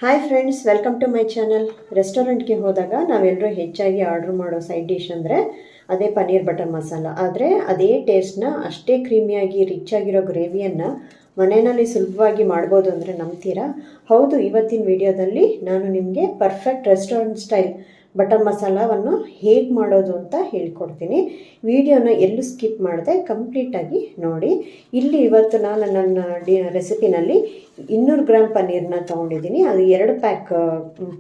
Hi friends, welcome to my channel. ರೆಸ್ಟೋರೆಂಟ್ಗೆ ಹೋದಾಗ ನಾವೆಲ್ಲರೂ ಹೆಚ್ಚಾಗಿ ಆರ್ಡ್ರ್ ಮಾಡೋ ಸೈಡ್ ಡಿಶ್ ಅಂದರೆ ಅದೇ ಪನ್ನೀರ್ ಬಟರ್ ಮಸಾಲ. ಆದರೆ ಅದೇ ಟೇಸ್ಟ್ನ ಅಷ್ಟೇ ಕ್ರೀಮಿಯಾಗಿ ರಿಚ್ ಆಗಿರೋ ಗ್ರೇವಿಯನ್ನು ಮನೆಯಲ್ಲಿ ಸುಲಭವಾಗಿ ಮಾಡ್ಬೋದು ಅಂದರೆ ನಂಬ್ತೀರಾ? ಹೌದು, ಇವತ್ತಿನ ವಿಡಿಯೋದಲ್ಲಿ ನಾನು ನಿಮಗೆ ಪರ್ಫೆಕ್ಟ್ ರೆಸ್ಟೋರೆಂಟ್ ಸ್ಟೈಲ್ ಬಟರ್ ಮಸಾಲವನ್ನು ಹೇಗೆ ಮಾಡೋದು ಅಂತ ಹೇಳ್ಕೊಡ್ತೀನಿ. ವಿಡಿಯೋನ ಎಲ್ಲೂ ಸ್ಕಿಪ್ ಮಾಡದೆ ಕಂಪ್ಲೀಟಾಗಿ ನೋಡಿ. ಇಲ್ಲಿ ಇವತ್ತು ನಾನು ನನ್ನ ರೆಸಿಪಿನಲ್ಲಿ 200 ಗ್ರಾಮ್ ಪನ್ನೀರನ್ನ ತೊಗೊಂಡಿದ್ದೀನಿ. ಅದು 2 ಪ್ಯಾಕ್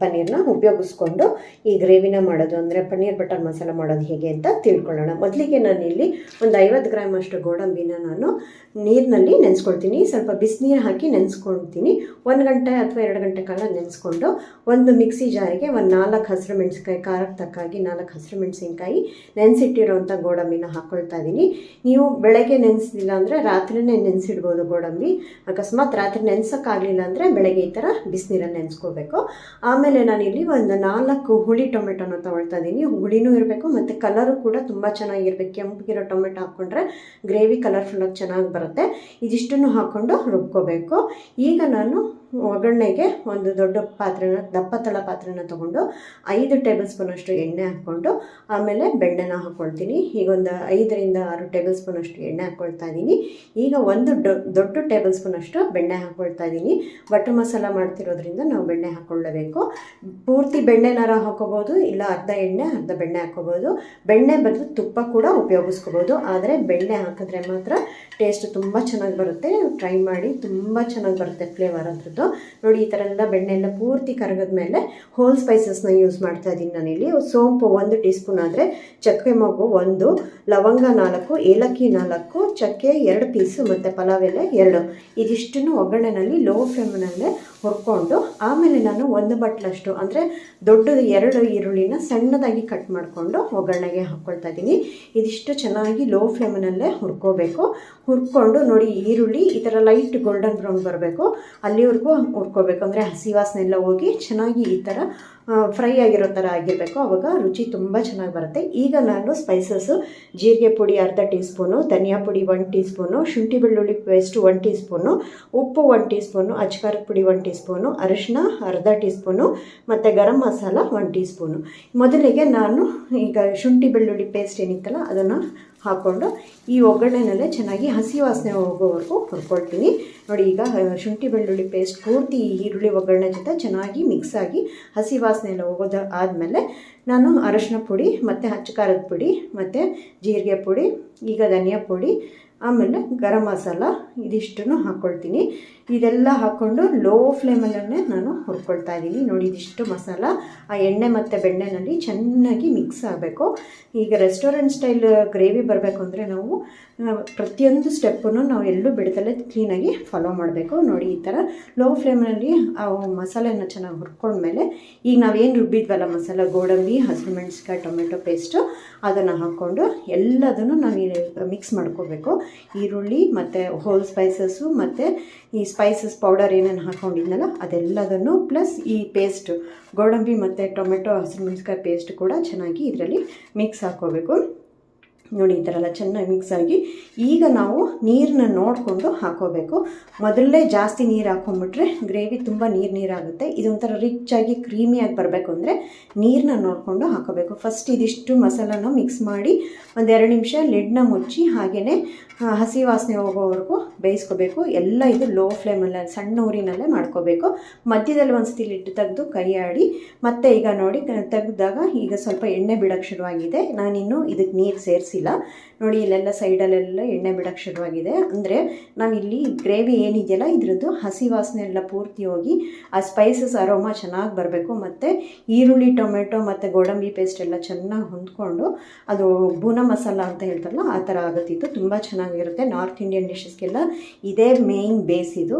ಪನ್ನೀರನ್ನ ಉಪಯೋಗಿಸ್ಕೊಂಡು ಈ ಗ್ರೇವಿನ ಮಾಡೋದು ಅಂದರೆ ಪನ್ನೀರ್ ಬಟರ್ ಮಸಾಲ ಮಾಡೋದು ಹೇಗೆ ಅಂತ ತಿಳ್ಕೊಳ್ಳೋಣ. ಮೊದಲಿಗೆ ನಾನು ಇಲ್ಲಿ ಒಂದು 50 ಗ್ರಾಮ್ ಅಷ್ಟು ಗೋಡಂಬಿನ ನಾನು ನೀರಿನಲ್ಲಿ ನೆನೆಸ್ಕೊಳ್ತೀನಿ. ಸ್ವಲ್ಪ ಬಿಸಿನೀರು ಹಾಕಿ ನೆನೆಸ್ಕೊಳ್ತೀನಿ. 1 ಗಂಟೆ ಅಥವಾ 2 ಗಂಟೆ ಕಾಲ ನೆನೆಸ್ಕೊಂಡು ಒಂದು ಮಿಕ್ಸಿ ಜಾರಿಗೆ ಒಂದು 4 ಹಸಿರು ಮೆಣಸಿನ್ಕಾಯಿ, ಖಾರಕ್ಕೆ ತಕ್ಕಾಗಿ 4 ಹಸಿರು ಮೆಣಸಿನ್ಕಾಯಿ ನೆನೆಸಿಟ್ಟಿರೋವಂಥ ಗೋಡಂಬಿನ ಹಾಕ್ಕೊಳ್ತಾ ಇದ್ದೀನಿ. ನೀವು ಬೆಳಗ್ಗೆ ನೆನೆಸಿಲ್ಲ ಅಂದರೆ ರಾತ್ರಿನೇ ನೆನೆಸಿಡ್ಬೋದು. ಗೋಡಂಬಿ ಅಕಸ್ಮಾತ್ ರಾತ್ರಿ ನೆನೆಸೋಕ್ಕಾಗಲಿಲ್ಲ ಅಂದರೆ ಬೆಳಗ್ಗೆ ಈ ಥರ ಬಿಸಿನೀರಲ್ಲಿ ನೆನೆಸ್ಕೋಬೇಕು. ಆಮೇಲೆ ನಾನಿಲ್ಲಿ ಒಂದು 4 ಹುಳಿ ಟೊಮೆಟೊನ ತೊಗೊಳ್ತಾ ಇದ್ದೀನಿ. ಹುಳಿನೂ ಇರಬೇಕು ಮತ್ತು ಕಲರು ಕೂಡ ತುಂಬ ಚೆನ್ನಾಗಿರ್ಬೇಕು. ಕೆಂಪಗಿರೋ ಟೊಮೆಟೊ ಹಾಕ್ಕೊಂಡ್ರೆ ಗ್ರೇವಿ ಕಲರ್ಫುಲ್ಲಾಗಿ ಚೆನ್ನಾಗಿ ಬರುತ್ತೆ. ಇದಿಷ್ಟನ್ನು ಹಾಕ್ಕೊಂಡು ರುಬ್ಕೋಬೇಕು. ಈಗ ನಾನು ಒಗ್ಗರಣೆಗೆ ಒಂದು ದೊಡ್ಡ ಪಾತ್ರೆನ, ದಪ್ಪ ತಳ ಪಾತ್ರೆನ ತೊಗೊಂಡು 5 ಟೇಬಲ್ ಸ್ಪೂನಷ್ಟು ಎಣ್ಣೆ ಹಾಕ್ಕೊಂಡು ಆಮೇಲೆ ಬೆಣ್ಣೆನ ಹಾಕ್ಕೊಳ್ತೀನಿ. ಈಗ ಒಂದು 5 ರಿಂದ 6 ಟೇಬಲ್ ಸ್ಪೂನಷ್ಟು ಎಣ್ಣೆ ಹಾಕ್ಕೊಳ್ತಾ ಇದ್ದೀನಿ. ಈಗ ಒಂದು ದೊಡ್ಡ ಟೇಬಲ್ ಸ್ಪೂನಷ್ಟು ಬೆಣ್ಣೆ ಹಾಕ್ಕೊಳ್ತಾ ಇದ್ದೀನಿ. ಬಟರ್ ಮಸಾಲ ಮಾಡ್ತಿರೋದ್ರಿಂದ ನಾವು ಬೆಣ್ಣೆ ಹಾಕ್ಕೊಳ್ಳಬೇಕು. ಪೂರ್ತಿ ಬೆಣ್ಣೆನಾರ ಹಾಕೋಬೋದು, ಇಲ್ಲ ಅರ್ಧ ಎಣ್ಣೆ ಅರ್ಧ ಬೆಣ್ಣೆ ಹಾಕೋಬೋದು. ಬೆಣ್ಣೆ ಬದಲು ತುಪ್ಪ ಕೂಡ ಉಪಯೋಗಿಸ್ಕೋಬೋದು. ಆದರೆ ಬೆಣ್ಣೆ ಹಾಕಿದ್ರೆ ಮಾತ್ರ ಟೇಸ್ಟ್ ತುಂಬ ಚೆನ್ನಾಗಿ ಬರುತ್ತೆ. ಟ್ರೈ ಮಾಡಿ, ತುಂಬ ಚೆನ್ನಾಗಿ ಬರುತ್ತೆ ಫ್ಲೇವರ್ ಅದ್ರದ್ದು. ನೋಡಿ, ಈ ಥರ ಎಲ್ಲ ಬೆಣ್ಣೆ ಎಲ್ಲ ಪೂರ್ತಿ ಕರಗದ ಮೇಲೆ ಹೋಲ್ ಸ್ಪೈಸಸ್ನ ಯೂಸ್ ಮಾಡ್ತಾ ಇದ್ದೀನಿ ನಾನಿಲ್ಲಿ. ಸೋಂಪು 1 ಟೀ ಸ್ಪೂನ್ ಆದರೆ, ಚಕ್ಕೆ ಮೊಗ್ಗು 1, ಲವಂಗ 4, ಏಲಕ್ಕಿ 4, ಚಕ್ಕೆ 2 ಪೀಸು ಮತ್ತು ಪಲಾವ್ ಎಲೆ 2. ಇದಿಷ್ಟನ್ನು ಒಗ್ಗರಣೆನಲ್ಲಿ ಲೋ ಫ್ಲೇಮ್ನಲ್ಲೇ ಹುರ್ಕೊಂಡು ಆಮೇಲೆ ನಾನು 1 ಬಟ್ಲಷ್ಟು ಅಂದರೆ ದೊಡ್ಡದು 2 ಈರುಳ್ಳಿನ ಸಣ್ಣದಾಗಿ ಕಟ್ ಮಾಡಿಕೊಂಡು ಒಗ್ಗರಣೆಗೆ ಹಾಕ್ಕೊಳ್ತಾ ಇದ್ದೀನಿ. ಇದಿಷ್ಟು ಚೆನ್ನಾಗಿ ಲೋ ಫ್ಲೇಮ್ನಲ್ಲೇ ಹುರ್ಕೋಬೇಕು. ಹುರ್ಕೊಂಡು ನೋಡಿ, ಈರುಳ್ಳಿ ಈ ಥರ ಲೈಟ್ ಗೋಲ್ಡನ್ ಬ್ರೌನ್ ಬರಬೇಕು, ಅಲ್ಲಿವರೆಗೂ ಹುರ್ಕೋಬೇಕು. ಅಂದರೆ ಹಸಿ ವಾಸನೆ ಎಲ್ಲ ಹೋಗಿ ಚೆನ್ನಾಗಿ ಈ ಥರ ಫ್ರೈ ಆಗಿರೋ ಥರ ಆಗಿರಬೇಕು. ಆವಾಗ ರುಚಿ ತುಂಬ ಚೆನ್ನಾಗಿ ಬರುತ್ತೆ. ಈಗ ನಾನು ಸ್ಪೈಸಸ್ಸು ಜೀರಿಗೆ ಪುಡಿ ಅರ್ಧ ಟೀ ಸ್ಪೂನು, ಧನಿಯಾ ಪುಡಿ 1 ಟೀ ಸ್ಪೂನು, ಶುಂಠಿ ಬೆಳ್ಳುಳ್ಳಿ ಪೇಸ್ಟು 1 ಟೀ ಸ್ಪೂನು, ಉಪ್ಪು 1 ಟೀ ಸ್ಪೂನು, ಅಚ್ಕಾರದ ಪುಡಿ 1 ಟೀ ಸ್ಪೂನು, ಅರಿಶಿನ ಅರ್ಧ ಟೀ ಸ್ಪೂನು ಮತ್ತು ಗರಂ ಮಸಾಲ 1 ಟೀ ಸ್ಪೂನು. ಮೊದಲಿಗೆ ನಾನು ಈಗ ಶುಂಠಿ ಬೆಳ್ಳುಳ್ಳಿ ಪೇಸ್ಟ್ ಏನಿತ್ತಲ್ಲ ಅದನ್ನು ಹಾಕ್ಕೊಂಡು ಈ ಒಗ್ಗರಣೆನಲ್ಲೇ ಚೆನ್ನಾಗಿ ಹಸಿ ವಾಸನೆ ಹೋಗೋವರೆಗೂ ಹುರ್ಕೊಳ್ತೀನಿ. ನೋಡಿ, ಈಗ ಶುಂಠಿ ಬೆಳ್ಳುಳ್ಳಿ ಪೇಸ್ಟ್ ಪೂರ್ತಿ ಈರುಳ್ಳಿ ಒಗ್ಗರಣೆ ಜೊತೆ ಚೆನ್ನಾಗಿ ಮಿಕ್ಸ್ ಆಗಿ ಹಸಿ ವಾಸನೆ ಎಲ್ಲ ಹೋಗೋದು ಆದಮೇಲೆ ನಾನು ಅರಶಿನ ಪುಡಿ ಮತ್ತು ಅಚ್ಚಕಾರದ ಪುಡಿ ಮತ್ತು ಜೀರಿಗೆ ಪುಡಿ, ಈಗ ಧನಿಯಾ ಪುಡಿ, ಆಮೇಲೆ ಗರಂ ಮಸಾಲ ಇದಿಷ್ಟನ್ನು ಹಾಕ್ಕೊಳ್ತೀನಿ. ಇದೆಲ್ಲ ಹಾಕ್ಕೊಂಡು ಲೋ ಫ್ಲೇಮಲ್ಲೇ ನಾನು ಹುರ್ಕೊಳ್ತಾ ಇದ್ದೀನಿ. ನೋಡಿ, ಇದಿಷ್ಟು ಮಸಾಲ ಆ ಎಣ್ಣೆ ಮತ್ತು ಬೆಣ್ಣೆನಲ್ಲಿ ಚೆನ್ನಾಗಿ ಮಿಕ್ಸ್ ಆಗಬೇಕು. ಈಗ ರೆಸ್ಟೋರೆಂಟ್ ಸ್ಟೈಲ್ ಗ್ರೇವಿ ಬರಬೇಕು ಅಂದರೆ ನಾವು ಪ್ರತಿಯೊಂದು ಸ್ಟೆಪ್ಪನ್ನು ನಾವು ಎಲ್ಲೂ ಬಿಡ್ದಲ್ಲೇ ಕ್ಲೀನಾಗಿ ಫಾಲೋ ಮಾಡಬೇಕು. ನೋಡಿ, ಈ ಥರ ಲೋ ಫ್ಲೇಮ್ನಲ್ಲಿ ಆ ಮಸಾಲೆನ ಚೆನ್ನಾಗಿ ಹುರ್ಕೊಂಡ್ಮೇಲೆ ಈಗ ನಾವೇನು ರುಬ್ಬಿದ್ವಲ್ಲ ಮಸಾಲ, ಗೋಡಂಬಿ, ಹಸಿರು ಮೆಣಸಿನ್ಕಾಯಿ, ಟೊಮೆಟೊ ಪೇಸ್ಟು ಅದನ್ನು ಹಾಕ್ಕೊಂಡು ಎಲ್ಲದನ್ನು ನಾವು ಮಿಕ್ಸ್ ಮಾಡ್ಕೋಬೇಕು. ಈರುಳ್ಳಿ ಮತ್ತು ಹೋಲ್ ಸ್ಪೈಸಸ್ಸು ಮತ್ತು ಈ ಸ್ಪೈಸಸ್ ಪೌಡರ್ ಏನೇನು ಹಾಕ್ಕೊಂಡಿದ್ನಲ್ಲ ಅದೆಲ್ಲದನ್ನು ಪ್ಲಸ್ ಈ ಪೇಸ್ಟು ಗೋಡಂಬಿ ಮತ್ತು ಟೊಮೆಟೊ ಹಸಿರು ಮೆಣಸಿನ್ಕಾಯಿ ಪೇಸ್ಟ್ ಕೂಡ ಚೆನ್ನಾಗಿ ಇದರಲ್ಲಿ ಮಿಕ್ಸ್ ಹಾಕ್ಕೋಬೇಕು. ನೋಡಿ, ಈ ಥರ ಎಲ್ಲ ಚೆನ್ನಾಗಿ ಮಿಕ್ಸ್ ಆಗಿ ಈಗ ನಾವು ನೀರನ್ನ ನೋಡಿಕೊಂಡು ಹಾಕೋಬೇಕು. ಮೊದಲೇ ಜಾಸ್ತಿ ನೀರು ಹಾಕ್ಕೊಂಬಿಟ್ರೆ ಗ್ರೇವಿ ತುಂಬ ನೀರಾಗುತ್ತೆ. ಇದೊಂಥರ ರಿಚ್ಚಾಗಿ ಕ್ರೀಮಿಯಾಗಿ ಬರಬೇಕು ಅಂದರೆ ನೀರನ್ನ ನೋಡಿಕೊಂಡು ಹಾಕೋಬೇಕು. ಫಸ್ಟ್ ಇದಿಷ್ಟು ಮಸಾಲಾನ ಮಿಕ್ಸ್ ಮಾಡಿ ಒಂದು 2 ನಿಮಿಷ ಲಿಡ್ನ ಮುಚ್ಚಿ ಹಾಗೆಯೇ ಹಸಿ ವಾಸನೆ ಹೋಗೋವರೆಗೂ ಬೇಯಿಸ್ಕೋಬೇಕು. ಎಲ್ಲ ಇದು ಲೋ ಫ್ಲೇಮಲ್ಲೇ ಸಣ್ಣ ಊರಿನಲ್ಲೇ ಮಾಡ್ಕೋಬೇಕು. ಮಧ್ಯದಲ್ಲಿ ಒಂದು ಸತಿ ಲಿಡ್ ತೆಗೆದು ಕೈ ಆಡಿ ಮತ್ತೆ ಈಗ ನೋಡಿ ತೆಗೆದಾಗ ಈಗ ಸ್ವಲ್ಪ ಎಣ್ಣೆ ಬಿಡೋಕ್ಕೆ ಶುರುವಾಗಿದೆ. ನಾನಿನ್ನು ಇದಕ್ಕೆ ನೀರು ಸೇರಿಸಿಲ್ಲ. ನೋಡಿ, ಇಲ್ಲೆಲ್ಲ ಸೈಡಲ್ಲೆಲ್ಲ ಎಣ್ಣೆ ಬಿಡೋಕ್ಕೆ ಶುರುವಾಗಿದೆ. ಅಂದರೆ ನಾವಿಲ್ಲಿ ಗ್ರೇವಿ ಏನಿದೆಯಲ್ಲ ಇದ್ರದ್ದು ಹಸಿ ವಾಸನೆ ಎಲ್ಲ ಪೂರ್ತಿ ಹೋಗಿ ಆ ಸ್ಪೈಸಸ್ ಅರೋಮಾ ಚೆನ್ನಾಗಿ ಬರಬೇಕು. ಮತ್ತು ಈರುಳ್ಳಿ, ಟೊಮೆಟೊ ಮತ್ತು ಗೋಡಂಬಿ ಪೇಸ್ಟ್ ಎಲ್ಲ ಚೆನ್ನಾಗಿ ಹೊಂದ್ಕೊಂಡು ಅದು ಬೂನ ಮಸಾಲ ಅಂತ ಹೇಳ್ತಾರಲ್ಲ ಆ ಥರ ಆಗುತ್ತಿತ್ತು. ತುಂಬ ಚೆನ್ನಾಗಿರುತ್ತೆ. ನಾರ್ತ್ ಇಂಡಿಯನ್ ಡಿಶಸ್ಗೆಲ್ಲ ಇದೇ ಮೇಯ್ನ್ ಬೇಸ್.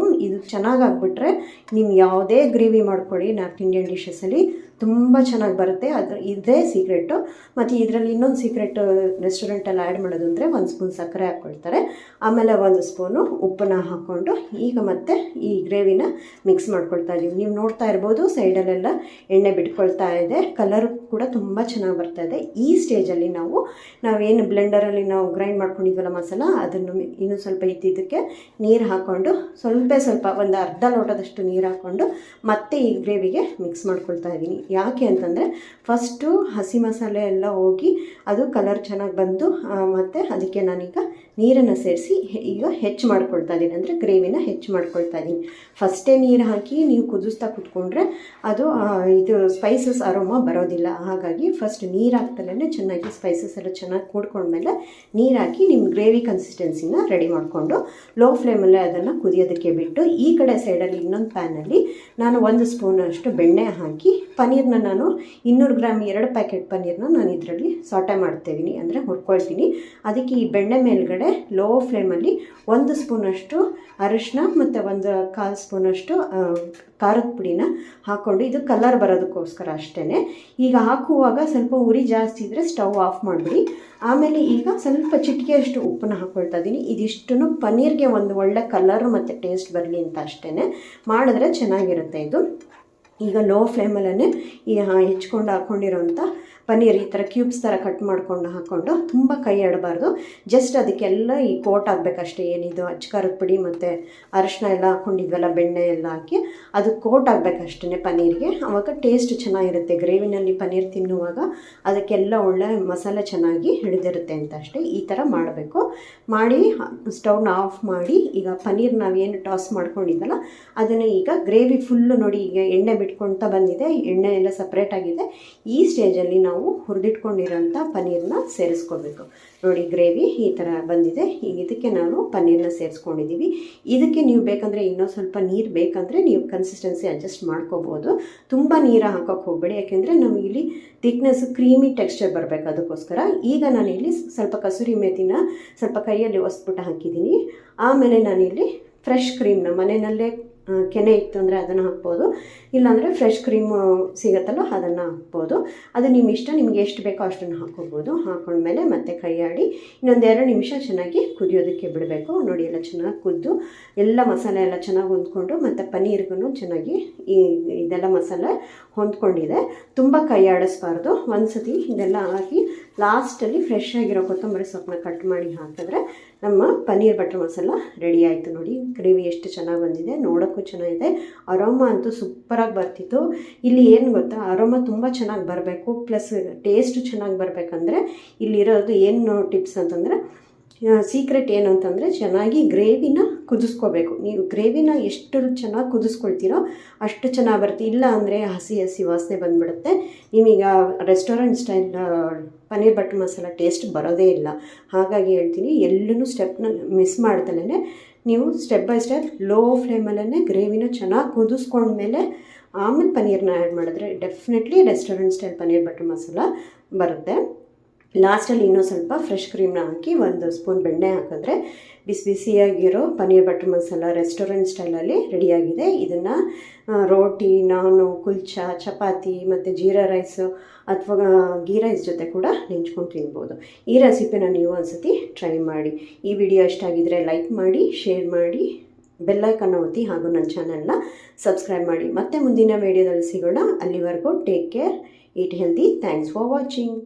ಇದು ಚೆನ್ನಾಗಾಗ್ಬಿಟ್ರೆ ನೀವು ಯಾವುದೇ ಗ್ರೇವಿ ಮಾಡ್ಕೊಳ್ಳಿ ನಾರ್ತ್ ಇಂಡಿಯನ್ ಡಿಶಸ್ಸಲ್ಲಿ ತುಂಬ ಚೆನ್ನಾಗಿ ಬರುತ್ತೆ. ಇದೇ ಸೀಕ್ರೆಟು. ಮತ್ತು ಇದರಲ್ಲಿ ಇನ್ನೊಂದು ಸೀಕ್ರೆಟ್ ರೆಸ್ಟೋರೆಂಟ್ ರೆಸ್ಟೋರೆಂಟಲ್ಲಿ ಆ್ಯಡ್ ಮಾಡೋದು ಅಂದರೆ 1 ಸ್ಪೂನ್ ಸಕ್ಕರೆ ಹಾಕ್ಕೊಳ್ತಾರೆ, ಆಮೇಲೆ 1 ಸ್ಪೂನು ಉಪ್ಪನ್ನ ಹಾಕ್ಕೊಂಡು ಈಗ ಮತ್ತೆ ಈ ಗ್ರೇವಿನ ಮಿಕ್ಸ್ ಮಾಡ್ಕೊಳ್ತಾ ಇದ್ದೀವಿ. ನೀವು ನೋಡ್ತಾ ಇರ್ಬೋದು ಸೈಡಲ್ಲೆಲ್ಲ ಎಣ್ಣೆ ಬಿಟ್ಕೊಳ್ತಾ ಇದೆ, ಕಲರ್ ಕೂಡ ತುಂಬ ಚೆನ್ನಾಗಿ ಬರ್ತಾ ಇದೆ. ಈ ಸ್ಟೇಜಲ್ಲಿ ನಾವೇನು ಬ್ಲೆಂಡರಲ್ಲಿ ನಾವು ಗ್ರೈಂಡ್ ಮಾಡ್ಕೊಂಡಿದ್ವಲ್ಲ ಮಸಾಲ, ಅದನ್ನು ಇನ್ನೂ ಸ್ವಲ್ಪ ಇದ್ದಿದ್ದಕ್ಕೆ ನೀರು ಹಾಕ್ಕೊಂಡು ಸ್ವಲ್ಪ ಒಂದು ಅರ್ಧ ಲೋಟದಷ್ಟು ನೀರು ಹಾಕ್ಕೊಂಡು ಮತ್ತೆ ಈ ಗ್ರೇವಿಗೆ ಮಿಕ್ಸ್ ಮಾಡ್ಕೊಳ್ತಾ ಇದ್ದೀನಿ. ಯಾಕೆ ಅಂತಂದರೆ ಫಸ್ಟು ಹಸಿ ಮಸಾಲೆ ಎಲ್ಲ ಹೋಗಿ ಅದು ಕಲರ್ ಚೆನ್ನಾಗಿ ಬಂದು ಮತ್ತು ಅದಕ್ಕೆ ನಾನೀಗ ನೀರನ್ನು ಸೇರಿಸಿ ಈಗ ಹೆಚ್ಚು ಮಾಡ್ಕೊಳ್ತಾ ಇದ್ದೀನಿ, ಅಂದರೆ ಗ್ರೇವಿನ ಹೆಚ್ಚು ಮಾಡ್ಕೊಳ್ತಾ ಇದ್ದೀನಿ. ಫಸ್ಟೇ ನೀರು ಹಾಕಿ ನೀವು ಕುದಿಸ್ತಾ ಕುತ್ಕೊಂಡ್ರೆ ಅದು ಇದು ಸ್ಪೈಸಸ್ ಅರೋಮಾ ಬರೋದಿಲ್ಲ. ಹಾಗಾಗಿ ಫಸ್ಟ್ ನೀರು ಹಾಕ್ತಲೇ ಚೆನ್ನಾಗಿ ಸ್ಪೈಸಸ್ ಎಲ್ಲ ಚೆನ್ನಾಗಿ ಕೂಡ್ಕೊಂಡ್ಮೇಲೆ ನೀರು ಹಾಕಿ ನಿಮ್ಮ ಗ್ರೇವಿ ಕನ್ಸಿಸ್ಟೆನ್ಸಿನ ರೆಡಿ ಮಾಡಿಕೊಂಡು ಲೋ ಫ್ಲೇಮಲ್ಲೇ ಅದನ್ನು ಕುದಿಯೋದಕ್ಕೆ ಬಿಟ್ಟು, ಈ ಕಡೆ ಸೈಡಲ್ಲಿ ಇನ್ನೊಂದು ಪ್ಯಾನಲ್ಲಿ ನಾನು 1 ಸ್ಪೂನಷ್ಟು ಬೆಣ್ಣೆ ಹಾಕಿ ಪನ್ನೀರನ್ನ ನಾನು 200 ಗ್ರಾಮ್ 2 ಪ್ಯಾಕೆಟ್ ಪನ್ನೀರನ್ನ ನಾನು ಇದರಲ್ಲಿ ಸಾಟೆ ಮಾಡ್ತಾಯಿದ್ದೀನಿ, ಅಂದರೆ ಹುರ್ಕೊಳ್ತೀನಿ. ಅದಕ್ಕೆ ಈ ಬೆಣ್ಣೆ ಮೇಲ್ಗಡೆ ಲೋ ಫ್ಲೇಮಲ್ಲಿ 1 ಸ್ಪೂನಷ್ಟು ಅರಿಶಿನ ಮತ್ತು 1/4 ಸ್ಪೂನಷ್ಟು ಖಾರದ ಪುಡಿನ ಹಾಕ್ಕೊಂಡು, ಇದು ಕಲರ್ ಬರೋದಕ್ಕೋಸ್ಕರ ಅಷ್ಟೇ. ಈಗ ಹಾಕುವಾಗ ಸ್ವಲ್ಪ ಉರಿ ಜಾಸ್ತಿ ಇದ್ದರೆ ಸ್ಟವ್ ಆಫ್ ಮಾಡಿಬಿಡಿ. ಆಮೇಲೆ ಈಗ ಸ್ವಲ್ಪ ಚಿಟಿಕೆಯಷ್ಟು ಉಪ್ಪನ್ನ ಹಾಕ್ಕೊಳ್ತಾ ಇದ್ದೀನಿ. ಇದಿಷ್ಟನ್ನು ಪನ್ನೀರ್ಗೆ ಒಂದು ಒಳ್ಳೆ ಕಲರ್ ಮತ್ತು ಟೇಸ್ಟ್ ಬರಲಿ ಅಂತ ಅಷ್ಟೇ ಮಾಡಿದ್ರೆ ಚೆನ್ನಾಗಿರುತ್ತೆ ಇದು. ಈಗ ಲೋ ಫ್ಲೇಮಲ್ಲೇ ಈ ಹೆಚ್ಕೊಂಡು ಹಾಕ್ಕೊಂಡಿರೋಂಥ ಪನ್ನೀರ್ ಈ ಥರ ಕ್ಯೂಬ್ಸ್ ಥರ ಕಟ್ ಮಾಡ್ಕೊಂಡು ಹಾಕ್ಕೊಂಡು ತುಂಬ ಕೈ ಆಡಬಾರ್ದು, ಜಸ್ಟ್ ಅದಕ್ಕೆಲ್ಲ ಈ ಕೋಟ್ ಆಗಬೇಕಷ್ಟೇ. ಏನಿದು ಅಚ್ಕಾರದ ಪುಡಿ ಮತ್ತು ಅರಿಶಿನ ಎಲ್ಲ ಹಾಕ್ಕೊಂಡಿದ್ವಲ್ಲ, ಬೆಣ್ಣೆ ಎಲ್ಲ ಹಾಕಿ ಅದು ಕೋಟ್ ಆಗಬೇಕಷ್ಟೇ ಪನ್ನೀರಿಗೆ. ಆವಾಗ ಟೇಸ್ಟ್ ಚೆನ್ನಾಗಿರುತ್ತೆ. ಗ್ರೇವಿನಲ್ಲಿ ಪನ್ನೀರ್ ತಿನ್ನುವಾಗ ಅದಕ್ಕೆಲ್ಲ ಒಳ್ಳೆ ಮಸಾಲೆ ಚೆನ್ನಾಗಿ ಹಿಡಿದಿರುತ್ತೆ ಅಂತ ಅಷ್ಟೇ. ಈ ಥರ ಮಾಡಬೇಕು. ಮಾಡಿ ಸ್ಟವ್ನ ಆಫ್ ಮಾಡಿ ಈಗ ಪನ್ನೀರ್ ನಾವೇನು ಟಾಸ್ ಮಾಡ್ಕೊಂಡಿದ್ದಲ್ಲ ಅದನ್ನು ಈಗ ಗ್ರೇವಿ ಫುಲ್ಲು ನೋಡಿ ಈಗ ಎಣ್ಣೆ ಬಿಟ್ಕೊಳ್ತಾ ಬಂದಿದೆ, ಎಣ್ಣೆ ಎಲ್ಲ ಸಪ್ರೇಟ್ ಆಗಿದೆ. ಈ ಸ್ಟೇಜಲ್ಲಿ ನಾವು ಹುರಿದಿಟ್ಕೊಂಡಿರೋಂಥ ಪನ್ನೀರನ್ನ ಸೇರಿಸ್ಕೊಳ್ಬೇಕು. ನೋಡಿ ಗ್ರೇವಿ ಈ ಥರ ಬಂದಿದೆ. ಈಗ ಇದಕ್ಕೆ ನಾವು ಪನ್ನೀರನ್ನ ಸೇರಿಸ್ಕೊಂಡಿದ್ದೀವಿ. ಇದಕ್ಕೆ ನೀವು ಬೇಕಂದರೆ ಇನ್ನೂ ಸ್ವಲ್ಪ ನೀರು ಬೇಕಂದರೆ ನೀವು ಕನ್ಸಿಸ್ಟೆನ್ಸಿ ಅಡ್ಜಸ್ಟ್ ಮಾಡ್ಕೋಬೋದು. ತುಂಬ ನೀರು ಹಾಕೋಕ್ಕೆ ಹೋಗಬೇಡಿ, ಯಾಕೆಂದರೆ ನಮಗಿಲ್ಲಿ ಥಿಕ್ನೆಸ್ ಕ್ರೀಮಿ ಟೆಕ್ಸ್ಚರ್ ಬರಬೇಕು, ಅದಕ್ಕೋಸ್ಕರ. ಈಗ ನಾನಿಲ್ಲಿ ಸ್ವಲ್ಪ ಕಸೂರಿ ಮೇಥಿನ ಸ್ವಲ್ಪ ಕೈಯಲ್ಲಿ ಒಸ್ಬಿಟ್ಟು ಹಾಕಿದ್ದೀನಿ. ಆಮೇಲೆ ನಾನಿಲ್ಲಿ ಫ್ರೆಶ್ ಕ್ರೀಮ್ನ ಮನೆಯಲ್ಲೇ ಕೆನೆ ಇತ್ತು ಅಂದರೆ ಅದನ್ನು ಹಾಕ್ಬೋದು, ಇಲ್ಲಾಂದರೆ ಫ್ರೆಶ್ ಕ್ರೀಮು ಸಿಗುತ್ತಲ್ಲ ಅದನ್ನು ಹಾಕ್ಬೋದು. ಅದು ನಿಮ್ಮ ಇಷ್ಟ, ನಿಮಗೆ ಎಷ್ಟು ಬೇಕೋ ಅಷ್ಟನ್ನು ಹಾಕ್ಕೋಬೋದು. ಹಾಕ್ಕೊಂಡ್ಮೇಲೆ ಮತ್ತೆ ಕೈ ಆಡಿ ಇನ್ನೊಂದು 2 ನಿಮಿಷ ಚೆನ್ನಾಗಿ ಕುದಿಯೋದಕ್ಕೆ ಬಿಡಬೇಕು. ನೋಡಿ ಎಲ್ಲ ಚೆನ್ನಾಗಿ ಕುದ್ದು ಎಲ್ಲ ಮಸಾಲೆ ಎಲ್ಲ ಚೆನ್ನಾಗಿ ಹೊಂದ್ಕೊಂಡು ಮತ್ತು ಪನ್ನೀರ್ಗೂ ಚೆನ್ನಾಗಿ ಇದೆಲ್ಲ ಮಸಾಲೆ ಹೊಂದ್ಕೊಂಡಿದೆ. ತುಂಬ ಕೈ ಆಡಿಸ್ಬಾರ್ದು. ಒಂದು ಸತಿ ಇದೆಲ್ಲ ಹಾಕಿ ಲಾಸ್ಟಲ್ಲಿ ಫ್ರೆಶ್ ಆಗಿರೋ ಕೊತ್ತಂಬರಿ ಸೊಪ್ಪನ್ನ ಕಟ್ ಮಾಡಿ ಹಾಕಿದ್ರೆ ನಮ್ಮ ಪನ್ನೀರ್ ಬಟರ್ ಮಸಾಲ ರೆಡಿ ಆಯಿತು. ನೋಡಿ ಗ್ರೇವಿ ಎಷ್ಟು ಚೆನ್ನಾಗಿ ಬಂದಿದೆ, ನೋಡೋಕ್ಕೂ ಚೆನ್ನಾಗಿದೆ, ಅರೋಮಾ ಅಂತೂ ಸೂಪರಾಗಿ ಬರ್ತಿತ್ತು. ಇಲ್ಲಿ ಏನು ಗೊತ್ತಾ, ಅರೋಮಾ ತುಂಬ ಚೆನ್ನಾಗಿ ಬರಬೇಕು ಪ್ಲಸ್ ಟೇಸ್ಟು ಚೆನ್ನಾಗಿ ಬರಬೇಕಂದ್ರೆ ಇಲ್ಲಿರೋದು ಏನು ಟಿಪ್ಸ್ ಅಂತಂದರೆ, ಸೀಕ್ರೆಟ್ ಏನು ಅಂತಂದರೆ ಚೆನ್ನಾಗಿ ಗ್ರೇವಿನ ಕುದಿಸ್ಕೋಬೇಕು. ನೀವು ಗ್ರೇವಿನ ಎಷ್ಟು ಚೆನ್ನಾಗಿ ಕುದಿಸ್ಕೊಳ್ತೀರೋ ಅಷ್ಟು ಚೆನ್ನಾಗಿ ಬರುತ್ತೆ. ಇಲ್ಲ ಅಂದರೆ ಹಸಿ ವಾಸನೆ ಬಂದುಬಿಡುತ್ತೆ. ನಿಮೀಗ restaurant style paneer butter masala taste ಬರೋದೇ ಇಲ್ಲ. ಹಾಗಾಗಿ ಹೇಳ್ತೀನಿ, ಎಲ್ಲೂ ಸ್ಟೆಪ್ನ ಮಿಸ್ ಮಾಡ್ದಲೇ ನೀವು ಸ್ಟೆಪ್ ಬೈ ಸ್ಟೆಪ್ ಲೋ ಫ್ಲೇಮಲ್ಲೇ ಗ್ರೇವಿನ ಚೆನ್ನಾಗಿ ಕುದಿಸ್ಕೊಂಡ್ಮೇಲೆ ಆಮೇಲೆ ಪನ್ನೀರ್ನ ಆ್ಯಡ್ ಮಾಡಿದ್ರೆ definitely restaurant style paneer butter masala ಬರುತ್ತೆ. ಲಾಸ್ಟಲ್ಲಿ ಇನ್ನೂ ಸ್ವಲ್ಪ ಫ್ರೆಶ್ ಕ್ರೀಮ್ನ ಹಾಕಿ 1 ಸ್ಪೂನ್ ಬೆಣ್ಣೆ ಹಾಕಿದ್ರೆ ಬಿಸಿಯಾಗಿರೋ ಪನ್ನೀರ್ ಬಟರ್ ಮಸಾಲ ರೆಸ್ಟೋರೆಂಟ್ ಸ್ಟೈಲಲ್ಲಿ ರೆಡಿಯಾಗಿದೆ. ಇದನ್ನು ರೋಟಿ, ನಾನು, ಕುಲ್ಚಾ, ಚಪಾತಿ ಮತ್ತು ಜೀರಾ ರೈಸು ಅಥವಾ ಗೀ ರೈಸ್ ಜೊತೆ ಕೂಡ ನೆಂಚ್ಕೊಂಡು ತಿನ್ಬೋದು. ಈ ರೆಸಿಪಿನ ನೀವು ಒಂದ್ಸತಿ ಟ್ರೈ ಮಾಡಿ. ಈ ವಿಡಿಯೋ ಇಷ್ಟ ಆಗಿದ್ದರೆ ಲೈಕ್ ಮಾಡಿ, ಶೇರ್ ಮಾಡಿ, ಬೆಲ್ಲೈಕನ್ನ ಒತ್ತಿ ಹಾಗೂ ನನ್ನ ಚಾನಲ್ನ ಸಬ್ಸ್ಕ್ರೈಬ್ ಮಾಡಿ. ಮತ್ತೆ ಮುಂದಿನ ವಿಡಿಯೋದಲ್ಲಿ ಸಿಗೋಣ. ಅಲ್ಲಿವರೆಗೂ take care, eat healthy. Thanks for watching.